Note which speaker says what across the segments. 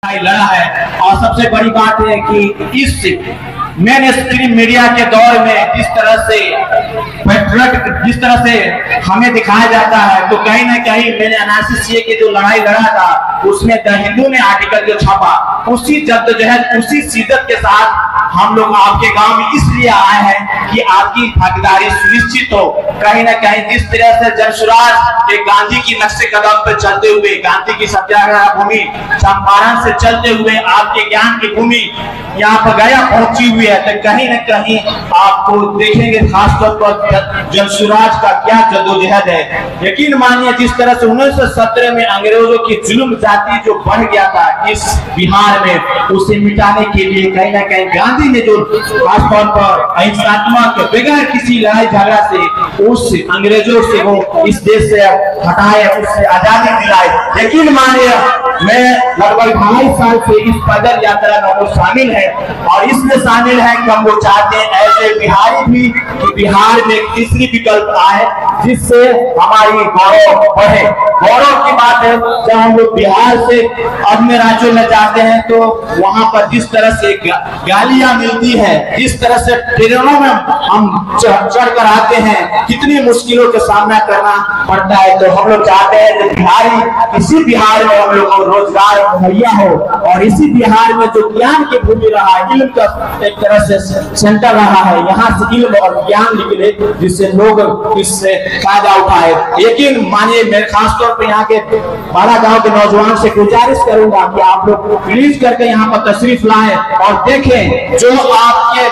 Speaker 1: लड़ा है। और सबसे बड़ी बात है कि इस मेन स्ट्रीम मीडिया के दौर में जिस तरह से हमें दिखाया जाता है, तो कहीं ना कहीं मैंने एनालिसिस ये कि जो लड़ाई लड़ा था उसमें द हिंदू ने आर्टिकल जो छापा, उसी जद्दोजहद उसी शिद्दत के साथ हम लोग आपके गांव में इसलिए आए हैं कि आपकी भागीदारी सुनिश्चित हो। कहीं ना कहीं जिस तरह से जनसुराज के गांधी की नक्शे कदम पर चलते हुए, गांधी की सत्याग्रह भूमि चंपारण से चलते हुए आपके ज्ञान की भूमि यहाँ पर गया पहुंची हुई है, तो कहीं न कहीं आपको देखेंगे खासतौर पर जनसुराज का क्या जद्दोजहद है। यकीन मानिए जिस तरह से 1917 में अंग्रेजों की जुल्म जाति जो बढ़ गया था इस बिहार में, उसे मिटाने के लिए कहीं ना कहीं गांधी ने जो खासतौर पर अहिंसात्मक बगैर किसी लड़ाई झगड़ा से उस अंग्रेजों से वो इस देश से हटाए, उससे आजादी दिलाए। यकीन मानिए मैं लगभग 2.5 साल से इस पैदल यात्रा में वो शामिल है, और इसमें शामिल है कि हम वो चाहते हैं ऐसे बिहारी भी कि बिहार में तीसरी विकल्प आए जिससे हमारी गौरव बढ़े। गौरव की बात है, जब हम लोग बिहार से अन्य राज्यों में जाते हैं तो वहां पर जिस तरह से गालियां मिलती है, जिस तरह से ट्रेनों में हम चढ़ कर आते हैं, कितनी मुश्किलों का सामना करना पड़ता है। तो हम लोग चाहते हैं कि बिहारी इसी बिहार में हम लोग को रोजगार मुहैया हो, और इसी बिहार में जो ज्ञान की भूमि रहा है, इल्म का एक तरह से सेंटर रहा है, यहाँ से इल्म और ज्ञान निकले जिससे लोग इससे फायदा उठाए। यकीन मानिए मैं खासतौर पर यहाँ के बाड़ा गांव के नौजवान से गुजारिश करूंगा कि आप लोग प्लीज करके यहाँ पर तशरीफ लाएं और देखें जो आपके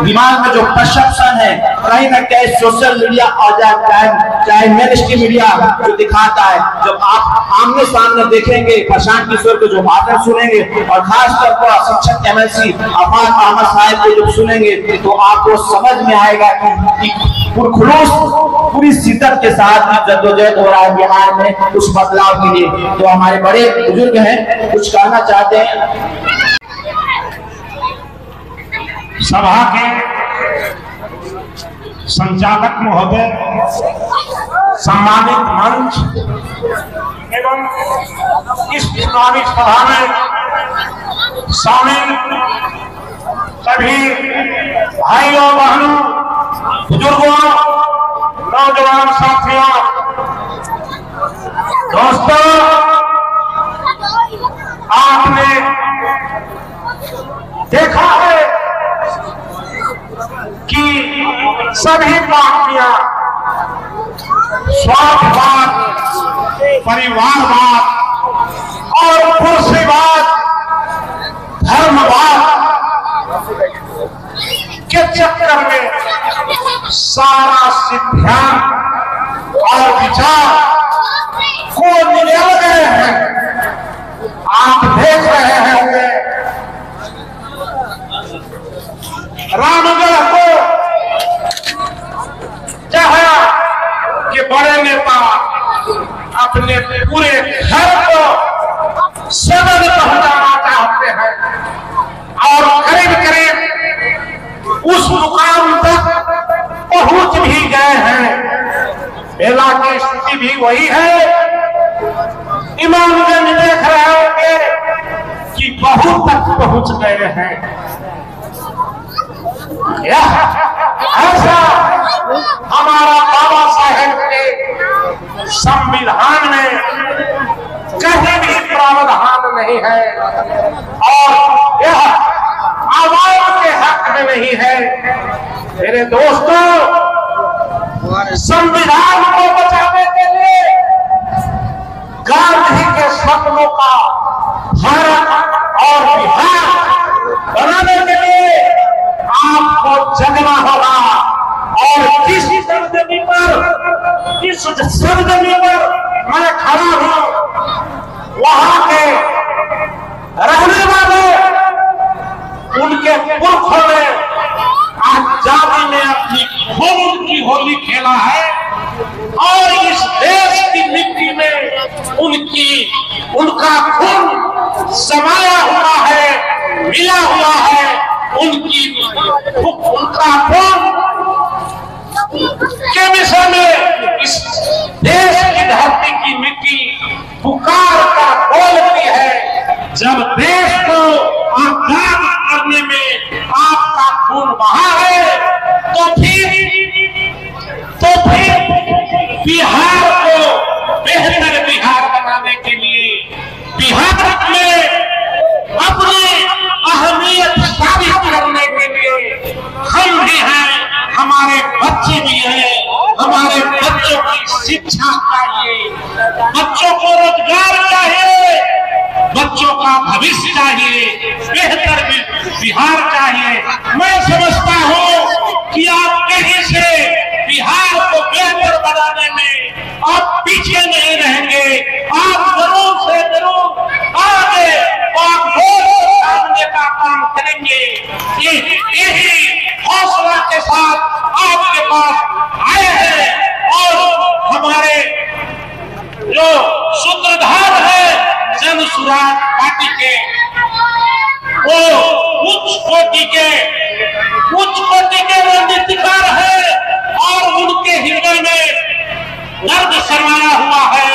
Speaker 1: दिमाग में जो परसेप्शन है, कहीं ना कहीं सोशल मीडिया और चाहे मेन स्ट्रीम मीडिया जो दिखाता है, जब आप आमने सामने देखेंगे प्रशांत किशोर के जो भाषण सुनेंगे और खासतौर पर शिक्षक MLC अफाक अहमद साहब को जब सुनेंगे तो आपको समझ में आएगा कि पुरखुलूस पूरी शिद्दत के साथ जद्दोजहद हो रहा है बिहार में कुछ बदलाव के लिए। तो हमारे बड़े बुजुर्ग हैं, कुछ कहना चाहते हैं।
Speaker 2: सभा के संचालक महोदय, सम्मानित मंच एवं इस चुनावी सभा में शामिल सभी भाइयों बहनों, बुजुर्गों, नौजवान साथियों, दोस्तों, आपने देखा है कि सभी पार्टियां स्वार्थवाद, परिवारवाद और कुर्सीवाद, धर्मवाद के चक्कर में सारा सिद्धांत और विचार को निगल गए हैं। आप देख रहे हैं रामगढ़ को चाहे कि बड़े नेता अपने पूरे घर को सदन पहुंचाना चाहते हैं और करीब करीब उस मुकाम तक पहुंच भी गए हैं। बेला की स्थिति भी वही है। इमामगंज देख रहे होंगे कि बहुत तक पहुंच गए हैं। ऐसा हमारा बाबा साहेब के संविधान में कहीं भी प्रावधान नहीं है, और यह आवाम के हक में नहीं है। मेरे दोस्तों, संविधान को बचाने के लिए गांधी के सपनों का भारत और बिहार बनाने के लिए आपको जगना होगा, और किस सरजमी पर मैं खड़ा हूं, वहां के रहने वाले उनके पुरखों ने आजादी में अपनी खून की होली खेला है, और इस देश की मिट्टी में उनका खून समाया हुआ है, मिला हुआ है। उनका खून के विषय में इस देश की धरती की मिट्टी पुकार कर बोलती है जब देश को आजाद करने में आपका खून बहा है, तो फिर बिहार को बेहतर बिहार बनाने के लिए, बिहार में अपनी अहमियत साबित करने के लिए हम भी हैं, हमारे बच्चे भी हैं। हमारे बच्चों की शिक्षा चाहिए, बच्चों को रोजगार चाहिए, बच्चों का भविष्य चाहिए, बेहतर बिहार चाहिए। मैं समझता हूँ कि आप कहीं से बिहार को बेहतर बनाने में आप पीछे नहीं रहेंगे। आप जरूर से जरूर आगे और सामने का काम करेंगे। यही हौसला के साथ आपके पास आए हैं और हमारे जो सूत्रधार है जन सुराज पार्टी के, वो उच्च कोटि के रणनीतिकार है और उनके हृदय में दर्द समाया हुआ है।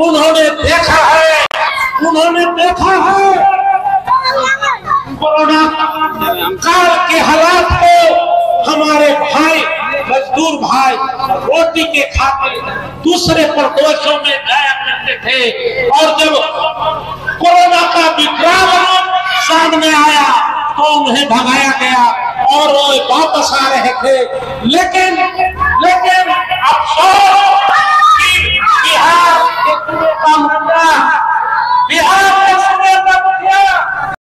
Speaker 2: उन्होंने देखा है कोरोना काल के हालात को। हमारे भाई, मजदूर भाई रोटी के खातिर दूसरे प्रदेशों में जाया करते थे और जब कोरोना का विकराल रूप सामने आया तो उन्हें भगाया गया और वो वापस आ रहे थे। लेकिन अफसोस कि बिहार का मुद्दा, बिहार